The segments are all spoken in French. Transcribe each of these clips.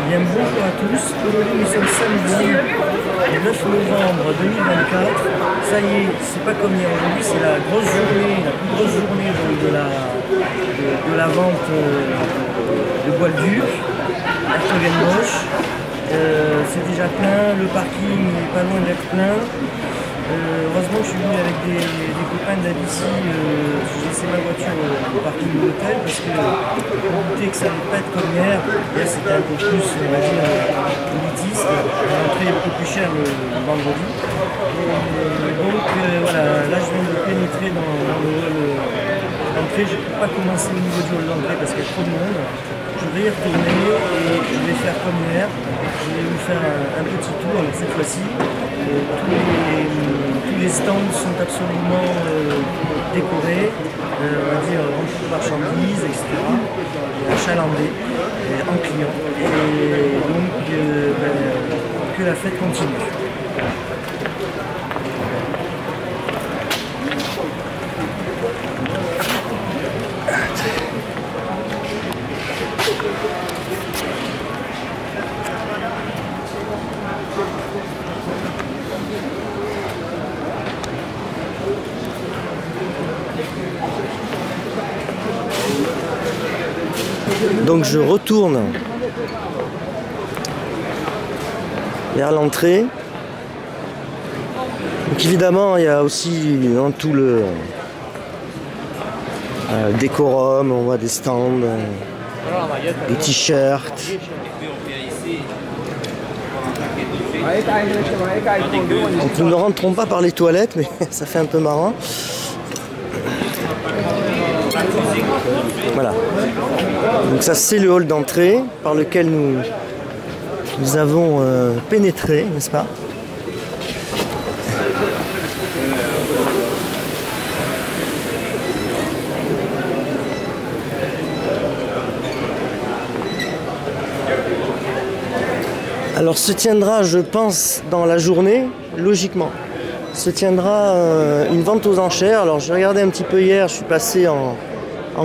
Bien, bonjour à tous. Aujourd'hui, nous sommes samedi 9 novembre 2024. Ça y est, c'est pas comme hier. Aujourd'hui, c'est la grosse journée, la plus grosse journée donc, de la vente de Bois-le-Duc, Hertogenbosch. C'est déjà plein, le parking n'est pas loin d'être plein. Heureusement que je suis venu avec des copains d'ici, j'ai laissé ma voiture au parking de l'hôtel parce que je me doutais que ça ne allait pas être comme hier. Hier c'était un peu plus, on va dire, élitiste. L'entrée est beaucoup plus chère le vendredi. Et donc voilà, là je viens de pénétrer dans le hall d'entrée. Je ne peux pas commencer au niveau du hall d'entrée parce qu'il y a trop de monde. Je vais y retourner et je vais faire comme hier. Je vais vous faire un petit tour. Alors cette fois-ci, tous les stands sont absolument décorés, on va dire remplis de marchandises, etc. Achalandés, en clients. Et donc que la fête continue. Donc je retourne vers l'entrée. Donc évidemment il y a aussi dans tout le décorum, on voit des stands, des t-shirts. Donc nous ne rentrons pas par les toilettes, mais ça fait un peu marrant. Voilà. Donc ça c'est le hall d'entrée par lequel nous avons pénétré, n'est-ce pas? Alors se tiendra, je pense, dans la journée, logiquement, se tiendra une vente aux enchères. Alors j'ai regardé un petit peu hier, je suis passé en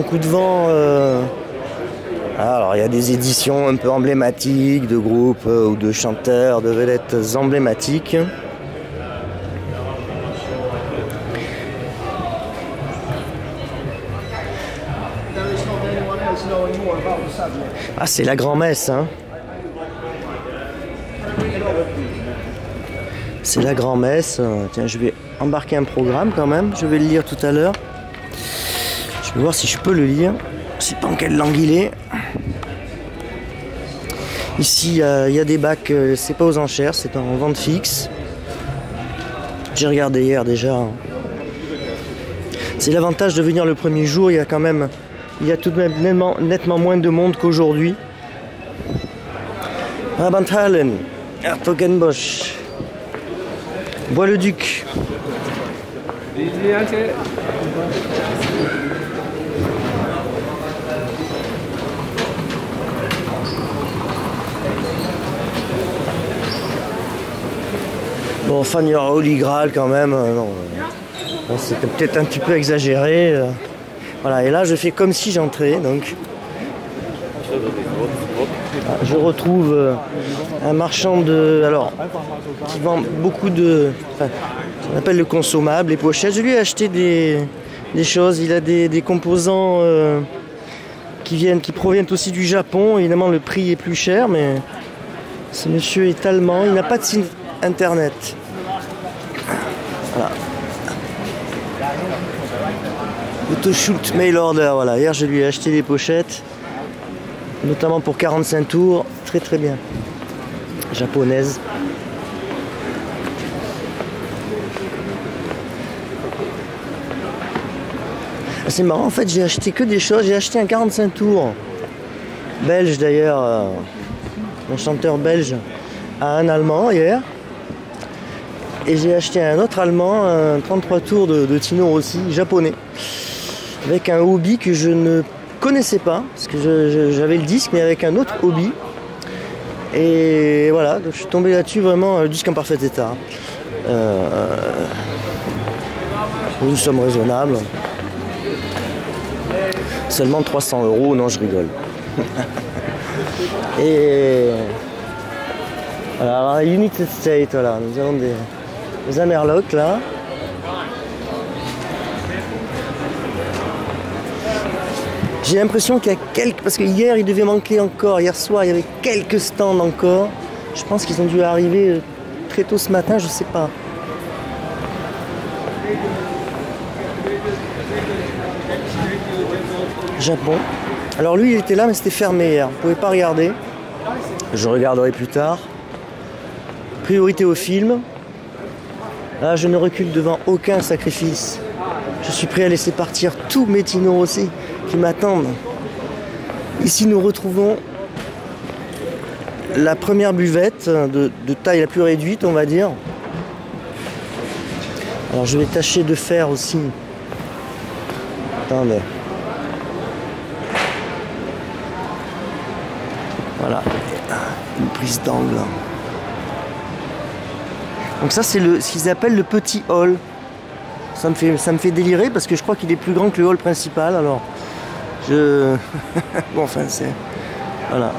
coup de vent. Alors il y a des éditions un peu emblématiques de groupes ou de chanteurs, de vedettes emblématiques. Ah, c'est la grand-messe, hein. C'est la grand-messe. Tiens, je vais embarquer un programme quand même. Je vais le lire tout à l'heure. Je vais voir si je peux le lire. Je sais pas en quelle langue il est. Ici, il y a des bacs. C'est pas aux enchères, c'est en vente fixe. J'ai regardé hier déjà. C'est l'avantage de venir le premier jour. Il y a tout de même nettement moins de monde qu'aujourd'hui. Abendhallen, Hertogenbosch, Bois-le-Duc. Bon, enfin, il y aura Holy Grail quand même. Non, c'était peut-être un petit peu exagéré. Voilà, et là, je fais comme si j'entrais, donc. Je retrouve un marchand qui vend beaucoup on appelle le consommable, les pochettes. Je lui ai acheté des choses. Il a des composants qui proviennent aussi du Japon. Évidemment, le prix est plus cher, mais ce monsieur est allemand. Il n'a pas de site internet. Voilà. Photoshoot mail order. Voilà. Hier, je lui ai acheté des pochettes, notamment pour 45 tours. Très très bien. Japonaise. C'est marrant, en fait, j'ai acheté que des choses. J'ai acheté un 45 tours belge d'ailleurs, un chanteur belge, à un allemand hier. Et j'ai acheté un autre allemand, un 33 tours de Tino Rossi, japonais, avec un hobby que je ne connaissais pas, parce que j'avais le disque, mais avec un autre hobby. Et voilà, donc je suis tombé là-dessus, vraiment, le disque en parfait état. Nous sommes raisonnables. Seulement 300 €, non, je rigole. Et voilà, alors United States, voilà, nous avons des Amerlocs là. J'ai l'impression qu'il y a quelques... Parce que hier, il devait manquer encore. Hier soir, il y avait quelques stands encore. Je pense qu'ils ont dû arriver très tôt ce matin, je sais pas. Japon. Alors lui, il était là, mais c'était fermé hier. Vous pouvez pas regarder. Je regarderai plus tard. Priorité au film. Là, je ne recule devant aucun sacrifice. Je suis prêt à laisser partir tous mes Tino Rossi qui m'attendent. Ici, nous retrouvons la première buvette de taille la plus réduite, on va dire. Alors, je vais tâcher de faire aussi. Attendez. Voilà, une prise d'angle. Donc ça, c'est ce qu'ils appellent le petit hall. Ça me fait délirer parce que je crois qu'il est plus grand que le hall principal. Alors, bon, enfin, c'est... Voilà.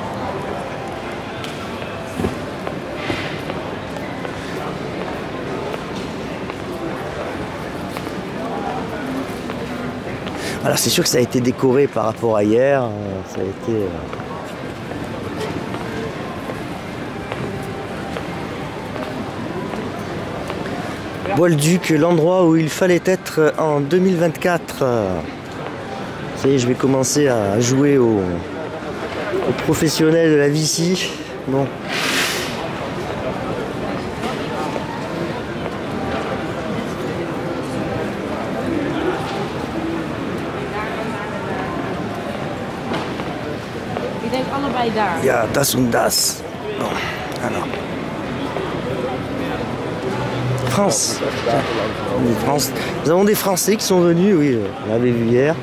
Voilà, c'est sûr que ça a été décoré par rapport à hier. Ça a été... Bolduc, l'endroit où il fallait être en 2024. Ça y est, je vais commencer à jouer aux professionnels de la Vici. Bon. Ja, das und das. Bon, alors. France. France. Nous avons des Français qui sont venus, oui, on l'avait vu hier.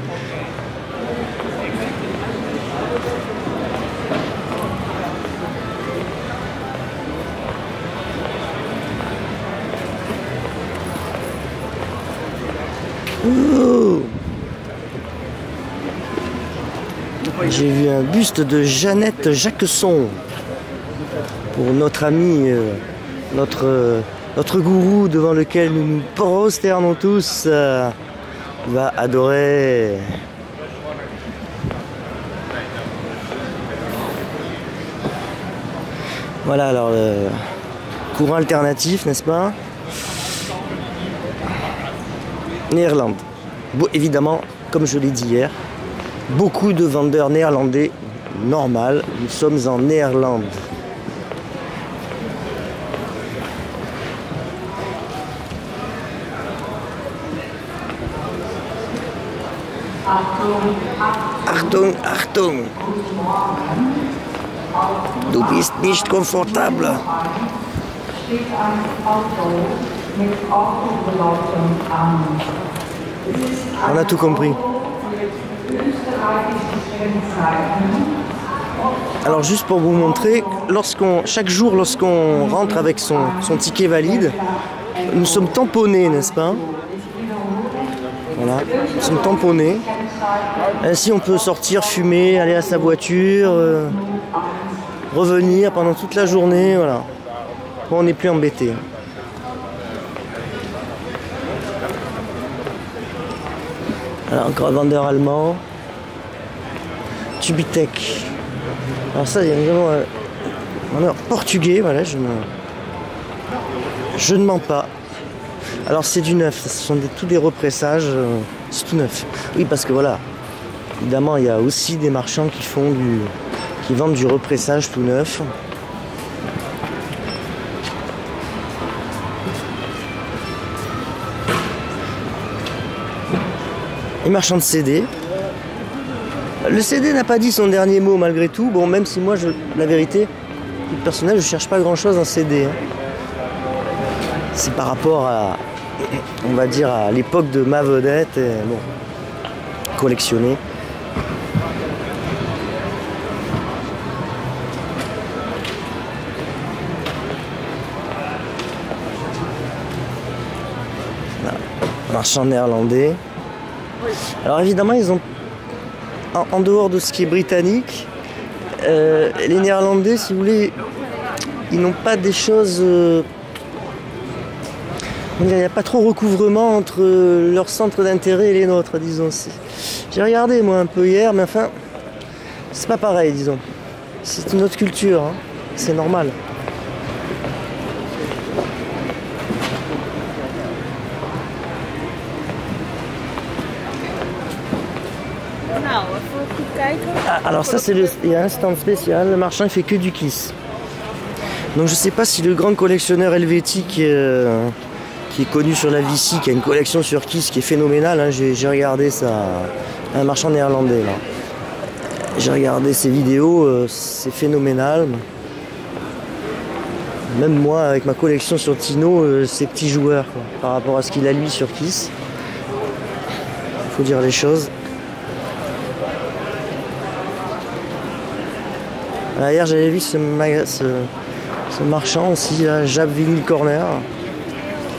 Oh. J'ai vu un buste de Jeannette Jacquesson pour notre ami, notre gourou devant lequel nous nous prosternons tous, va adorer. Voilà, alors courant alternatif, n'est-ce pas? Néerlande. Bon, évidemment, comme je l'ai dit hier, beaucoup de vendeurs néerlandais, normal, nous sommes en Néerlande. Achtung, Achtung! Du bist nicht komfortabel. On a tout compris. Alors juste pour vous montrer, chaque jour lorsqu'on rentre avec son ticket valide, nous sommes tamponnés, n'est-ce pas? Voilà, nous sommes tamponnés. Ainsi on peut sortir, fumer, aller à sa voiture, revenir pendant toute la journée, voilà. Bon, on n'est plus embêté. Alors, encore un vendeur allemand. Tubitech. Alors ça, il y a évidemment un vendeur portugais, voilà, je ne mens pas. Alors c'est du neuf, ce sont tous des repressages, c'est tout neuf. Oui, parce que voilà, évidemment, il y a aussi des marchands qui vendent du repressage tout neuf. Les marchands de CD. Le CD n'a pas dit son dernier mot malgré tout. Bon, même si moi, la vérité, personnel, je cherche pas grand-chose en CD. Hein. C'est par rapport à, on va dire, à l'époque de ma vedette, et, bon, collectionner. Voilà. Marchand néerlandais. Alors évidemment, ils ont, en dehors de ce qui est britannique, les Néerlandais, si vous voulez, ils n'ont pas des choses... il n'y a pas trop recouvrement entre leurs centres d'intérêt et les nôtres, disons. J'ai regardé, moi, un peu hier, mais enfin, c'est pas pareil, disons. C'est une autre culture, hein. C'est normal. Ah, alors ça, il y a un stand spécial, le marchand il fait que du Kiss. Donc je sais pas si le grand collectionneur helvétique qui est connu sur la Vichy, qui a une collection sur Kiss qui est phénoménale, hein, j'ai regardé ça, un marchand néerlandais là. J'ai regardé ses vidéos, c'est phénoménal. Même moi, avec ma collection sur Tino, c'est petit joueur quoi, par rapport à ce qu'il a lui sur Kiss. Faut dire les choses. Hier j'avais vu ce marchand aussi à Jab Vinyl Corner.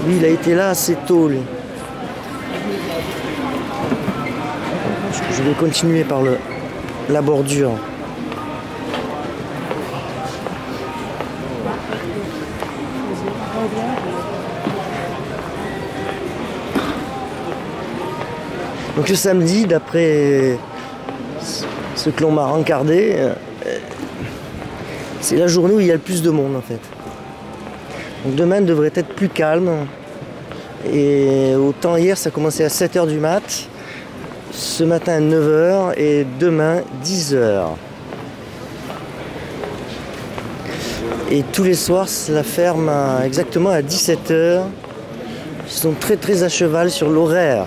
Lui il a été là assez tôt lui. Je vais continuer par la bordure. Donc le samedi, d'après ce que l'on m'a rencardé, c'est la journée où il y a le plus de monde en fait. Donc demain devrait être plus calme. Et autant hier ça commençait à 7h du mat, ce matin à 9h et demain 10h. Et tous les soirs cela ferme exactement à 17h. Ils sont très très à cheval sur l'horaire.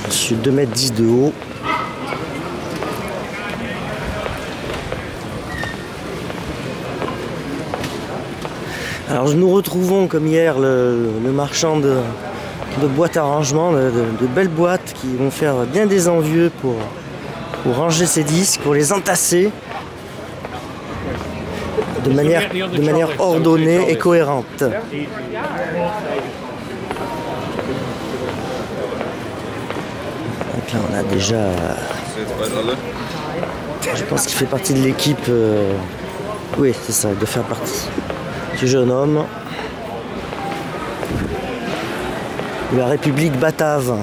Je suis 2,10 m de haut. Alors nous retrouvons comme hier le marchand de boîtes à rangement, de belles boîtes qui vont faire bien des envieux pour ranger ses disques, pour les entasser de manière ordonnée et cohérente. Donc là on a déjà, je pense qu'il fait partie de l'équipe, oui c'est ça, il doit faire partie du jeune homme de la République batave.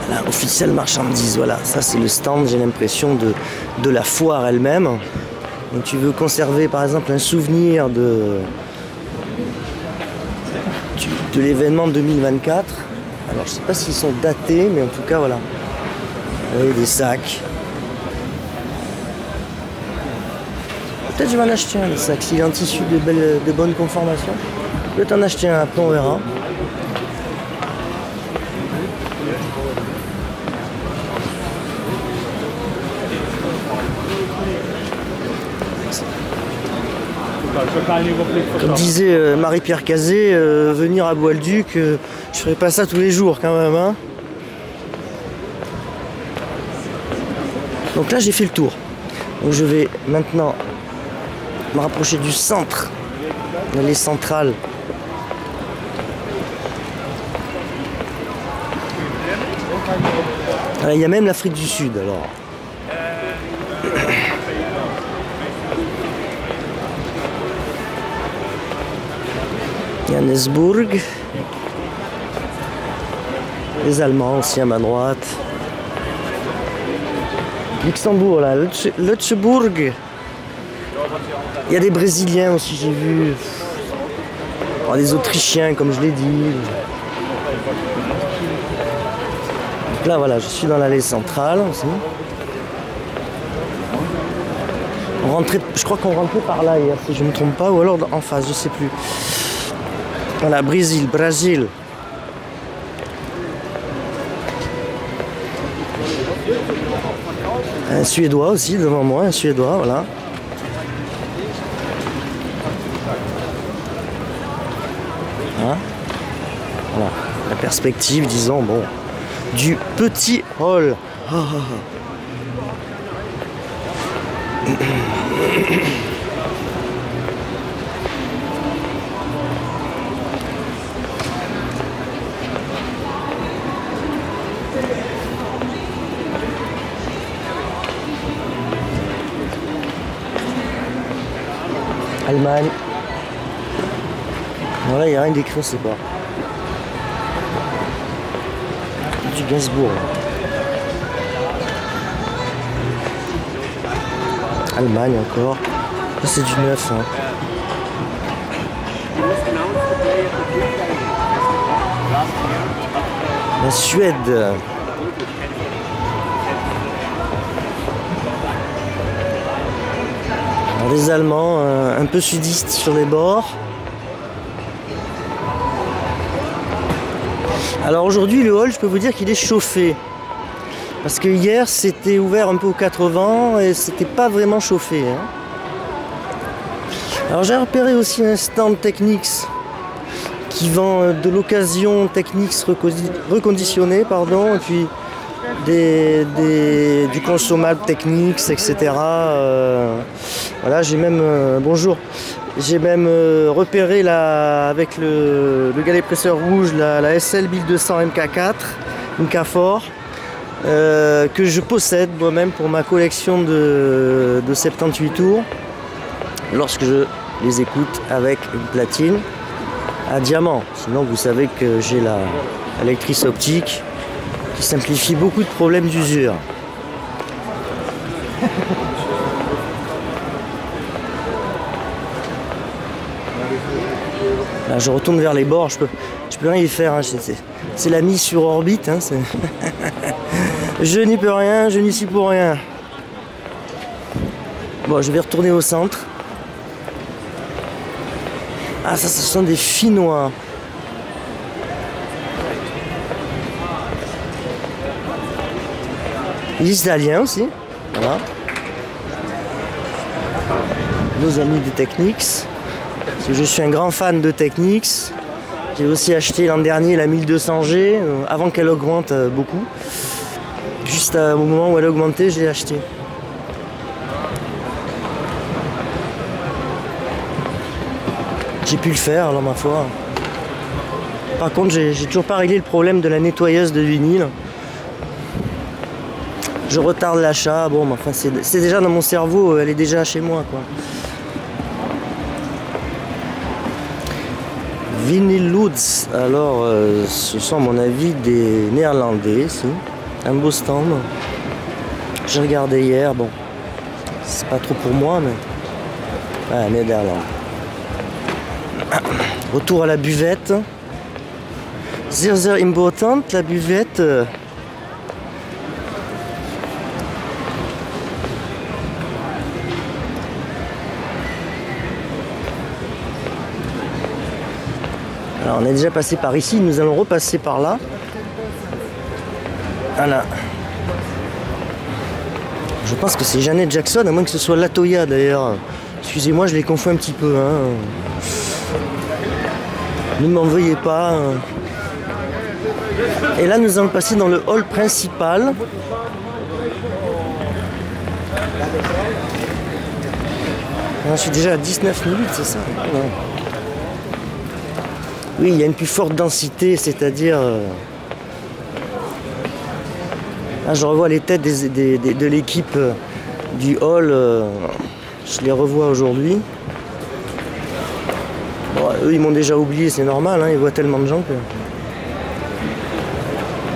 Là, officiel marchandise, voilà, ça c'est le stand, j'ai l'impression, de la foire elle-même. Donc tu veux conserver par exemple un souvenir de l'événement 2024. Alors je sais pas s'ils sont datés, mais en tout cas voilà. Vous voyez, des sacs. Peut-être je vais en acheter un, des sacs. S'il est en tissu de bonne conformation, je vais t'en acheter un, après on verra. Comme disait Marie-Pierre Cazet, venir à Bois-le-Duc, je ferai pas ça tous les jours quand même. Hein. Donc là j'ai fait le tour. Donc je vais maintenant me rapprocher du centre, l'allée centrale. Alors, il y a même l'Afrique du Sud alors. Johannesburg. Les Allemands aussi à ma droite. Luxembourg là, Lutzeburg. Il y a des Brésiliens aussi, j'ai vu. Oh, des Autrichiens comme je l'ai dit. Donc là voilà, je suis dans l'allée centrale aussi. On rentrait, je crois qu'on rentrait par là hier, si je ne me trompe pas, ou alors en face, je sais plus. Voilà, Brésil. Un Suédois aussi devant moi, un Suédois, voilà. Voilà, la perspective, disons, bon, du petit hall. Allemagne. Voilà, il n'y a rien d'écrit, on ne sait pas. Du Gainsbourg. Allemagne encore. Ça, c'est du neuf. Hein. La Suède. Alors, des Allemands un peu sudistes sur les bords. Alors aujourd'hui le hall, je peux vous dire qu'il est chauffé. Parce que hier c'était ouvert un peu aux 80 et c'était pas vraiment chauffé. Hein. Alors j'ai repéré aussi un stand Technics qui vend de l'occasion Technics reconditionné, pardon, et puis du consommable Technics, etc. Voilà, j'ai même bonjour. J'ai même repéré avec le galet presseur rouge la SL 1200 MK4, une K4, que je possède moi-même pour ma collection de 78 tours, lorsque je les écoute avec une platine à diamant. Sinon vous savez que j'ai la lectrice optique qui simplifie beaucoup de problèmes d'usure. Là, je retourne vers les bords, je peux rien y faire, hein. C'est la mise sur orbite, hein, je n'y peux rien, je n'y suis pour rien. Bon, je vais retourner au centre. Ah, ça, ce sont des Finnois. Les Italiens aussi, voilà. Nos amis de Technics. Parce que je suis un grand fan de Technics. J'ai aussi acheté l'an dernier la 1200G, avant qu'elle augmente beaucoup. Juste au moment où elle a augmenté, je l'ai acheté. J'ai pu le faire, alors ma foi. Par contre, j'ai toujours pas réglé le problème de la nettoyeuse de vinyle. Je retarde l'achat. Bon, enfin, c'est déjà dans mon cerveau, elle est déjà chez moi, quoi. Vinyl Loods, alors ce sont à mon avis des Néerlandais ici, un beau stand. J'ai regardé hier, bon, c'est pas trop pour moi, mais ah, Néerlande. Retour à la buvette. Sehr important, la buvette. Alors on est déjà passé par ici, nous allons repasser par là. Voilà. Je pense que c'est Janet Jackson, à moins que ce soit Latoya d'ailleurs. Excusez-moi, je les confonds un petit peu. Hein. Ne m'en veuillez pas. Et là, nous allons passer dans le hall principal. Je suis déjà à 19 minutes, c'est ça? Ouais. Oui, il y a une plus forte densité, c'est-à-dire... Là, je revois les têtes de l'équipe du hall. Je les revois aujourd'hui. Bon, eux, ils m'ont déjà oublié, c'est normal, hein, ils voient tellement de gens que...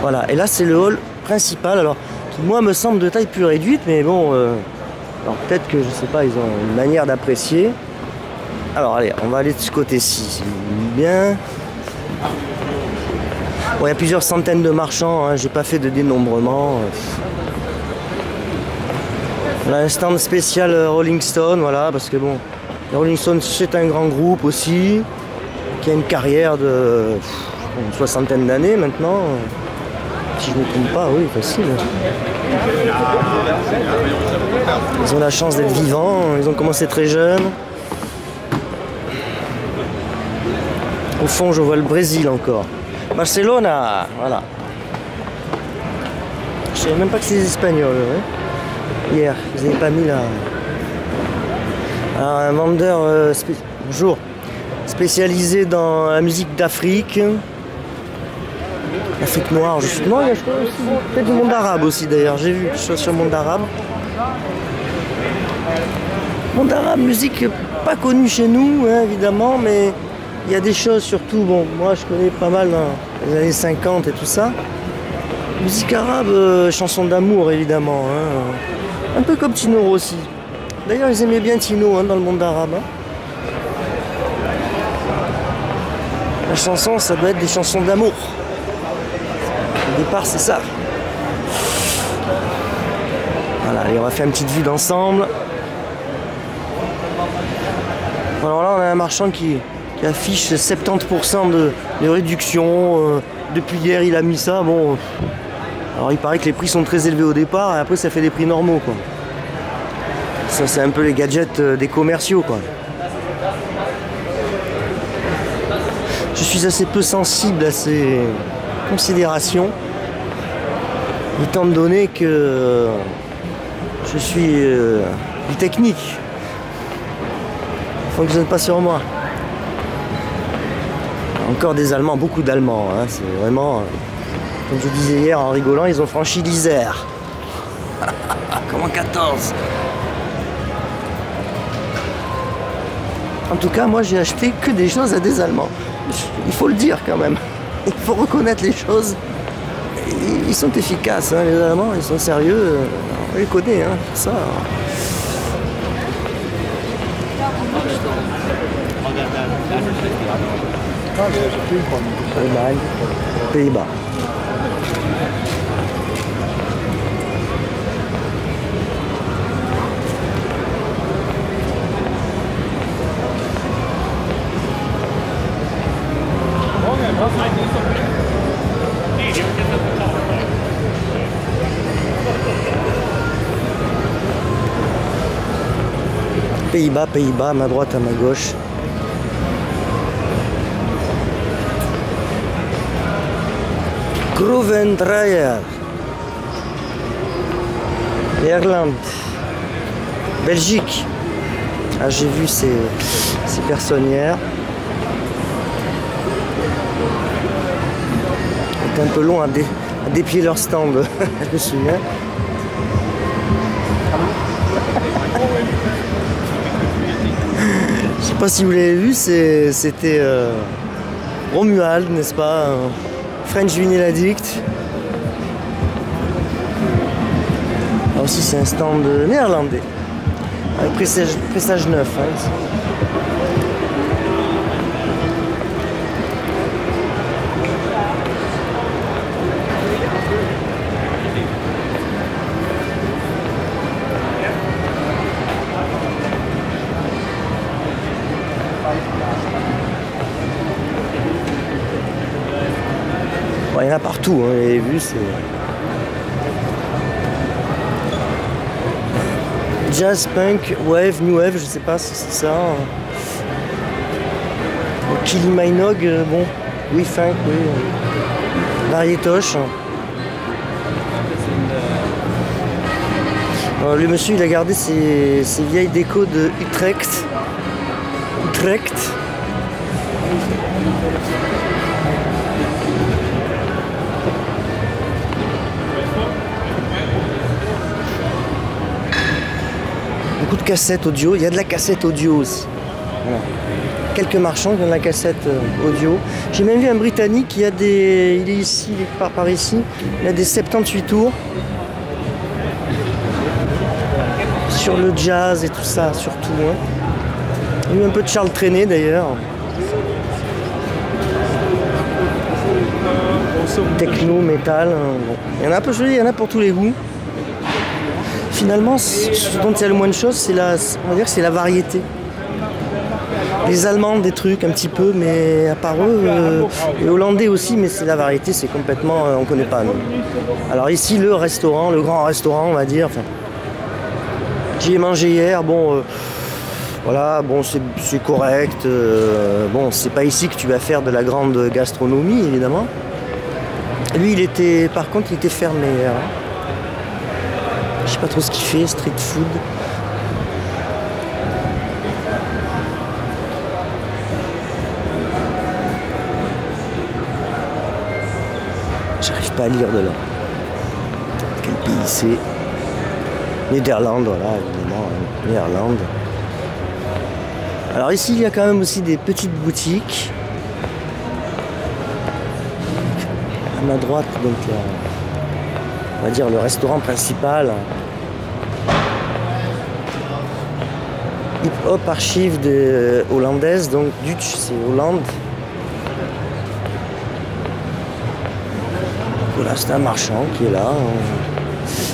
Voilà, et là, c'est le hall principal, alors, qui, moi, me semble de taille plus réduite, mais bon... Alors, peut-être que, je sais pas, ils ont une manière d'apprécier. Alors allez, on va aller de ce côté-ci. Bien. Bon, il y a plusieurs centaines de marchands, hein, j'ai pas fait de dénombrement. On a un stand spécial Rolling Stone, voilà, parce que bon, Rolling Stone c'est un grand groupe aussi. qui a une carrière de une soixantaine d'années maintenant. Si je ne me trompe pas, oui, facile. Ils ont la chance d'être vivants, ils ont commencé très jeunes. Au fond, je vois le Brésil encore. Barcelona, voilà. Je ne savais même pas que c'est des Espagnols. Ouais. Hier, ils n'avaient pas mis là. Alors, un vendeur bonjour, spécialisé dans la musique d'Afrique. Afrique noire, je suis. Non, il y a peut-être du monde arabe aussi d'ailleurs. J'ai vu quelque chose sur le monde arabe. Monde arabe, musique pas connue chez nous, hein, évidemment, mais il y a des choses surtout. Bon, moi je connais pas mal dans les années 50 et tout ça. Musique arabe, chansons d'amour évidemment. Hein. Un peu comme Tino Rossi. D'ailleurs, ils aimaient bien Tino hein, dans le monde arabe. Hein. La chanson, ça doit être des chansons d'amour. Au départ, c'est ça. Voilà, allez, on va faire une petite vue d'ensemble. Alors là, on a un marchand qui affiche 70% de réduction. Depuis hier, il a mis ça. Bon, alors il paraît que les prix sont très élevés au départ et après, ça fait des prix normaux, quoi. Ça, c'est un peu les gadgets des commerciaux, quoi. Je suis assez peu sensible à ces considérations, étant donné que je suis du technique. Ça ne fonctionne pas sur moi. Encore des Allemands, beaucoup d'Allemands. Hein, c'est vraiment, comme je disais hier en rigolant, ils ont franchi l'Isère. Comme en 14. En tout cas, moi j'ai acheté que des choses à des Allemands. Il faut le dire quand même. Il faut reconnaître les choses. Ils sont efficaces, hein, les Allemands, ils sont sérieux. On les connaît, hein, ça. Allemagne, Pays-Bas. Pays-Bas, Pays-Bas, à ma droite, à ma gauche. Groovendreyer. Irlande. Belgique. Ah, j'ai vu ces personnes hier. C'était un peu long à dépier leur stand, je me souviens. Je sais pas si vous l'avez vu, c'était Romuald, n'est-ce pas? French Vinyl Addict. Là aussi c'est un stand néerlandais. Avec pressage neuf. Hein, il y en a partout, hein, vous avez vu, c'est... Jazz, punk, wave, new wave, je sais pas si c'est ça. Kylie Minogue, bon, oui, funk, oui. Variétoche. Le monsieur, il a gardé ses vieilles décos de Utrecht. Beaucoup de cassettes audio, il y a de la cassette audio aussi. Voilà. Quelques marchands qui ont de la cassette audio. J'ai même vu un Britannique qui a des... Il est ici, il est par ici. Il a des 78 tours. Sur le jazz et tout ça, surtout. Hein. Il y a eu un peu de Charles Trenet d'ailleurs. Techno, métal. Bon. Il y en a un peu joli, il y en a pour tous les goûts. Finalement, ce dont il y a le moins de choses, c'est on va dire que c'est la variété. Les Allemands, des trucs un petit peu, mais à part eux, les Hollandais aussi, mais c'est la variété, c'est complètement, on connaît pas nous. Alors ici, le restaurant, le grand restaurant, on va dire. Enfin, j'y ai mangé hier, bon, voilà, bon, c'est correct. Bon, c'est pas ici que tu vas faire de la grande gastronomie, évidemment. Lui, par contre, il était fermé hier. Je sais pas trop ce qu'il fait, street food. J'arrive pas à lire de là. Quel pays c'est? Néderlande, voilà, évidemment, Néderlande. Alors ici, il y a quand même aussi des petites boutiques. À ma droite, donc, on va dire le restaurant principal. Hip-hop archive hollandaise, donc Dutch, c'est Hollande. Voilà, c'est un marchand qui est là.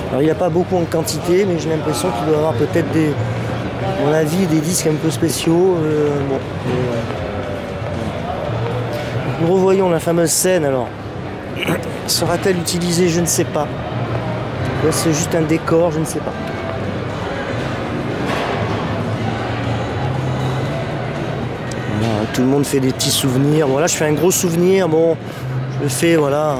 Alors il n'y a pas beaucoup en quantité, mais j'ai l'impression qu'il doit y avoir peut-être à mon avis, des disques un peu spéciaux. Bon, nous revoyons la fameuse scène alors. Sera-t-elle utilisée? Je ne sais pas. Là, c'est juste un décor, je ne sais pas. Voilà, tout le monde fait des petits souvenirs. Bon, là, je fais un gros souvenir. Bon, je le fais, voilà, hein,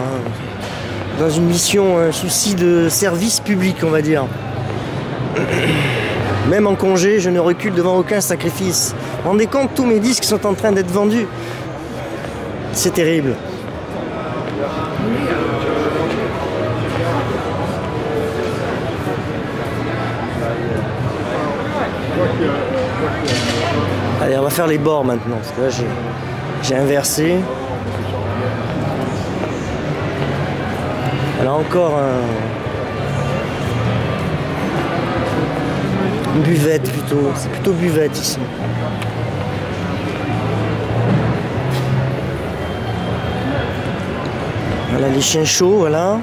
dans une mission, un souci de service public, on va dire. Même en congé, je ne recule devant aucun sacrifice. Vous vous rendez compte, tous mes disques sont en train d'être vendus. C'est terrible. Allez, on va faire les bords maintenant, parce que là j'ai inversé. Alors encore une buvette plutôt, c'est plutôt buvette ici. Voilà les chiens chauds, voilà.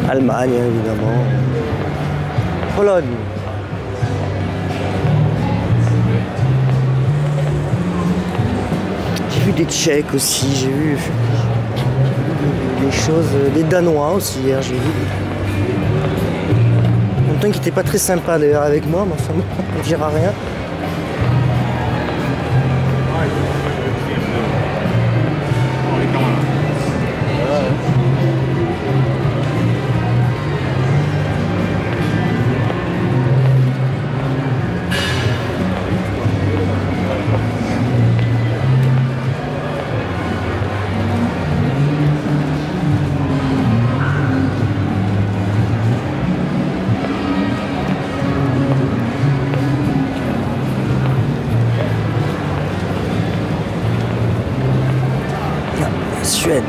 Allemagne, évidemment. Pologne. J'ai vu des Tchèques aussi, j'ai vu des choses, des Danois aussi hier, j'ai vu. En même temps qui n'était pas très sympa d'ailleurs avec moi, mais enfin, on ne dira rien. Suède.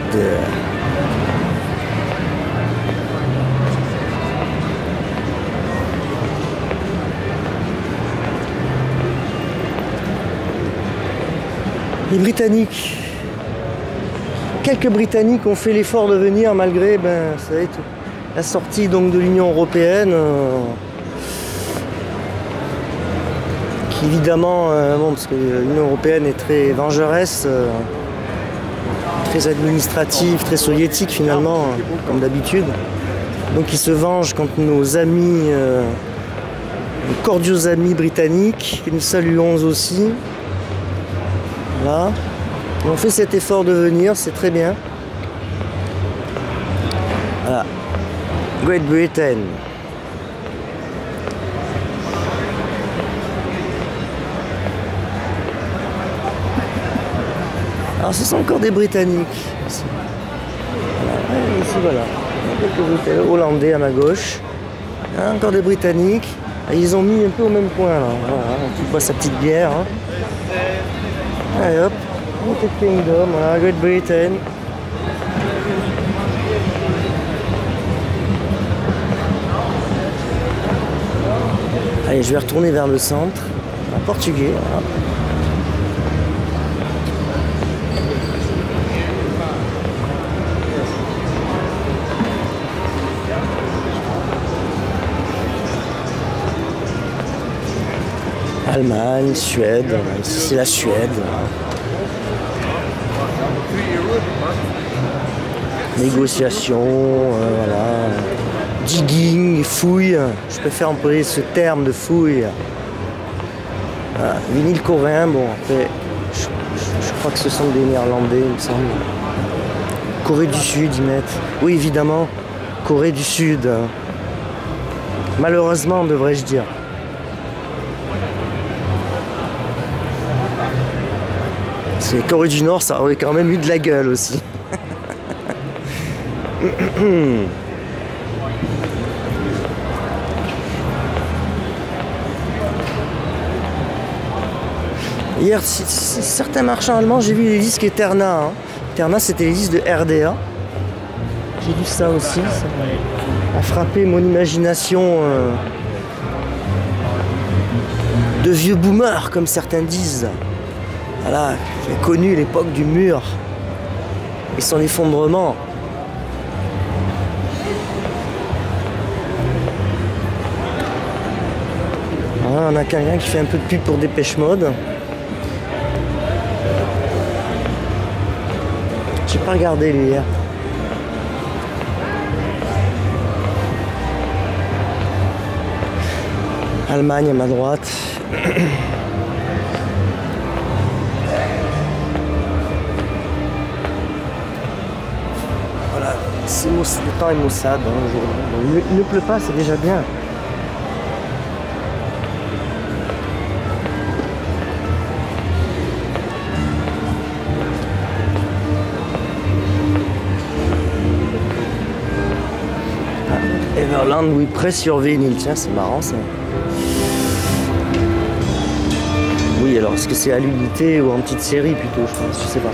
Les Britanniques. Quelques Britanniques ont fait l'effort de venir malgré ça va être la sortie donc de l'Union européenne. Qui évidemment, bon, parce que l'Union européenne est très vengeresse. Très administrative, très soviétique finalement, comme d'habitude. Donc ils se vengent contre nos amis, nos cordiaux amis britanniques, que nous saluons aussi. Voilà. Et on fait cet effort de venir, c'est très bien. Voilà. Great Britain. Alors ce sont encore des Britanniques. Ici. Voilà, ici voilà. Quelques Britanniques, Hollandais à ma gauche. Hein, encore des Britanniques. Et ils ont mis un peu au même point là. Voilà, tu bois sa petite bière. Hein. Allez hop, United Kingdom, voilà, Great Britain. Allez, je vais retourner vers le centre. En portugais. Voilà. Allemagne, Suède, ici c'est la Suède. Négociation, voilà. Digging, fouille. Je préfère employer ce terme de fouille. Voilà. Vinyle coréen, bon après, je crois que ce sont des Néerlandais, il me semble. Corée du Sud, ils mettent. Oui, évidemment, Corée du Sud. Malheureusement, devrais-je dire. Parce que Corée du Nord, ça aurait quand même eu de la gueule aussi. Hier, certains marchands allemands, j'ai vu les disques Eterna. Hein. Eterna, c'était les disques de RDA. J'ai vu ça aussi. Ça a frappé mon imagination de vieux boomers, comme certains disent. Voilà, j'ai connu l'époque du mur et son effondrement. Voilà, on a quelqu'un qui fait un peu de pub pour Dépêche Mode. J'ai pas regardé lui hier. Allemagne à ma droite. Voilà, le temps est maussade hein, aujourd'hui. Il ne pleut pas, c'est déjà bien. Everland, oui, presse sur vinyle, tiens, c'est marrant ça. Oui, alors est-ce que c'est à l'unité ou en petite série plutôt, je pense, je sais pas.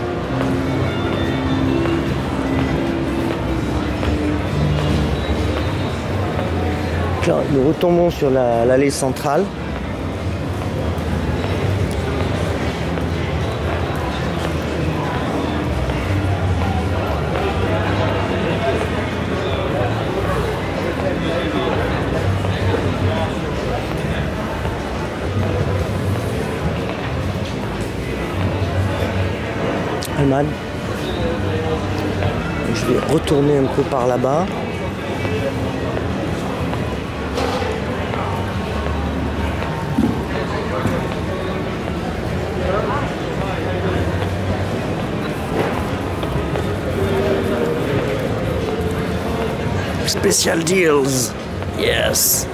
Là, nous retombons sur l'allée centrale. Allemagne. Je vais retourner un peu par là-bas. Special deals, yes.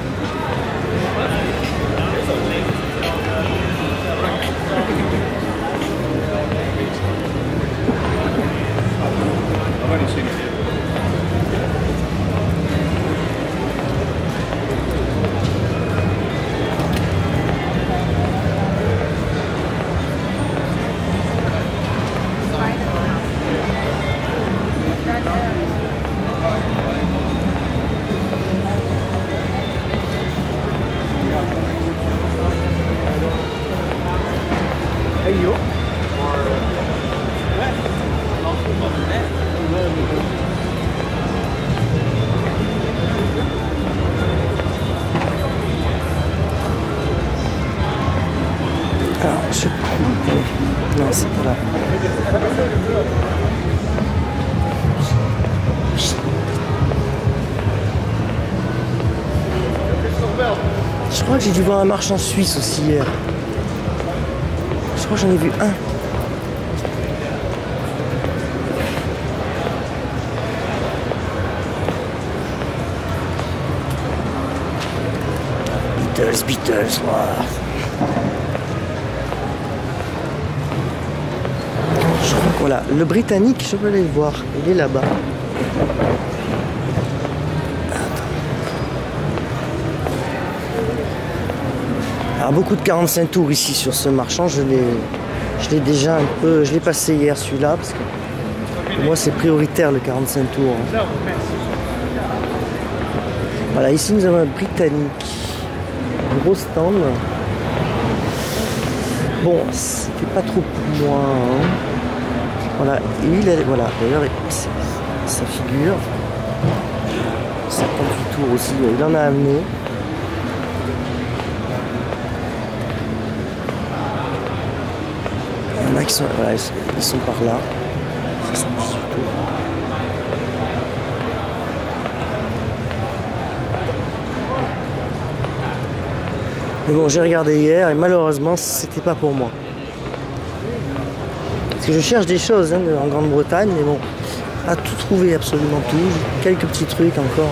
Alors, je... Non, c'est pas là. Je crois que j'ai dû voir un marchand suisse aussi hier. Je crois que j'en ai vu un. Beatles, voilà. Je crois que voilà, le Britannique, je peux aller le voir, il est là-bas. Alors beaucoup de 45 tours ici sur ce marchand, je l'ai déjà un peu, je l'ai passé hier celui-là parce que pour moi c'est prioritaire le 45 tours. Hein. Voilà, ici nous avons un Britannique. Gros stand. Bon, c'était pas trop pour moi. Hein. Voilà, et il est, voilà, d'ailleurs, sa figure. 58 tours aussi, il en a amené. Il y en a qui sont, voilà, ils sont par là. 78 euros. Mais bon, j'ai regardé hier et malheureusement, c'était pas pour moi. Parce que je cherche des choses hein, en Grande-Bretagne, mais bon, pas tout trouvé, absolument tout. Quelques petits trucs encore.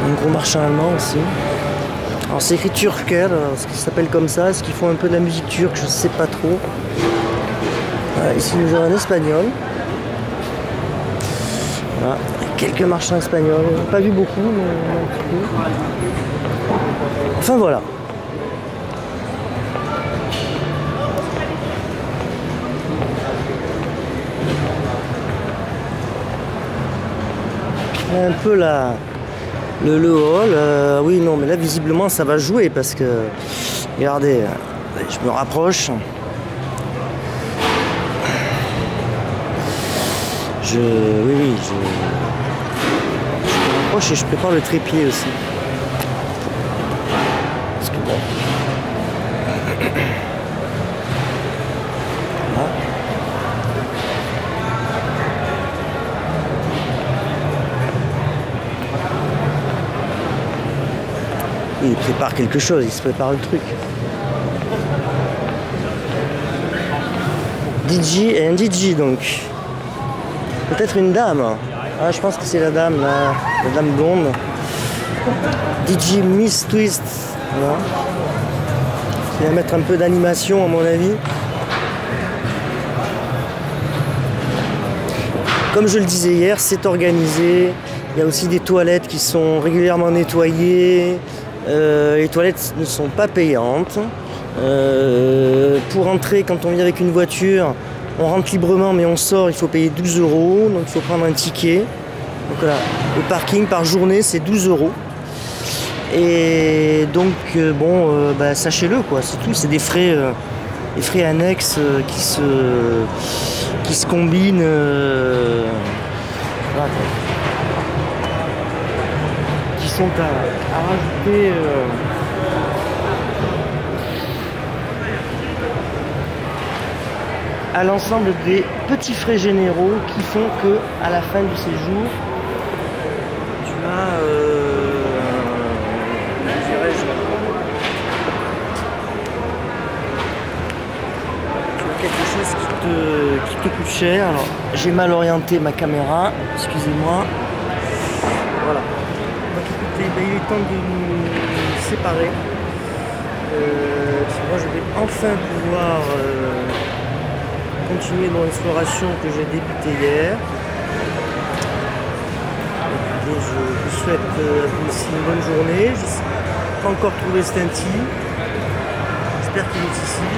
Un gros marchand allemand aussi. Alors c'est écrit Turker, ce qui s'appelle comme ça, ce qu'ils font un peu de la musique turque, je sais pas trop. Voilà, ici nous avons un espagnol. Voilà, quelques marchands espagnols, pas vu beaucoup, mais un petit peu. Enfin voilà. Un peu la... Le hall, oui, non, mais là, visiblement, ça va jouer parce que, regardez, je me rapproche. Oui, je me rapproche et je prépare le trépied aussi. Parce que bon. Voilà. Il prépare quelque chose, il se prépare le truc. DJ et un DJ donc. Peut-être une dame. Ah, je pense que c'est la dame, la dame blonde. DJ Miss Twist. Voilà. Il va mettre un peu d'animation à mon avis. Comme je le disais hier, c'est organisé. Il y a aussi des toilettes qui sont régulièrement nettoyées. Les toilettes ne sont pas payantes. Pour entrer, quand on vient avec une voiture, on rentre librement, mais on sort, il faut payer 12 €. Donc il faut prendre un ticket. Donc voilà, le parking par journée, c'est 12 €. Et donc, bon, sachez-le, quoi, c'est tout. C'est des frais annexes qui se combinent. Voilà, qui sont à rajouter. À l'ensemble des petits frais généraux qui font que à la fin du séjour tu as quelque chose qui te coûte cher. Alors j'ai mal orienté ma caméra, excusez-moi. Voilà. Donc écoutez, il est temps de nous séparer. Moi je vais enfin pouvoir continuer dans l'exploration que j'ai débutée hier. Et je vous souhaite aussi une bonne journée. Je n'ai pas encore trouvé Stinty. J'espère qu'il est ici.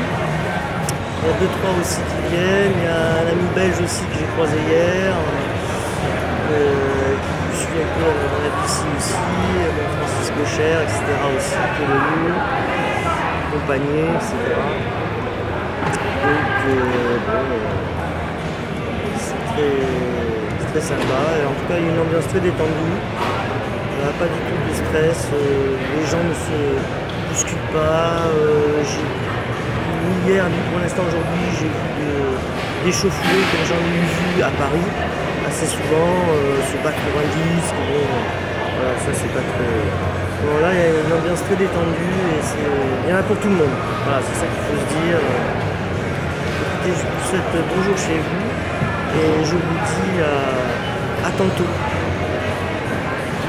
Il y a 2-3 aussi qui viennent. Il y a un ami belge aussi que j'ai croisé hier. Qui suit un peu dans la vie ici aussi. Francis Gaucher, etc. aussi, qui est venu accompagné, etc. Donc, c'est très sympa. Et en tout cas, il y a une ambiance très détendue. Il n'y a pas du tout de stress. Les gens ne se bousculent pas. Ni hier, ni pour l'instant aujourd'hui, j'ai vu des chauffourées comme j'en ai vu à Paris assez souvent. Se battre pour un disque. Bon, voilà, ça, c'est pas très. Bon, là, il y a une ambiance très détendue et il y en a pour tout le monde. Voilà, c'est ça qu'il faut se dire. Je vous souhaite bonjour chez vous et je vous dis à tantôt.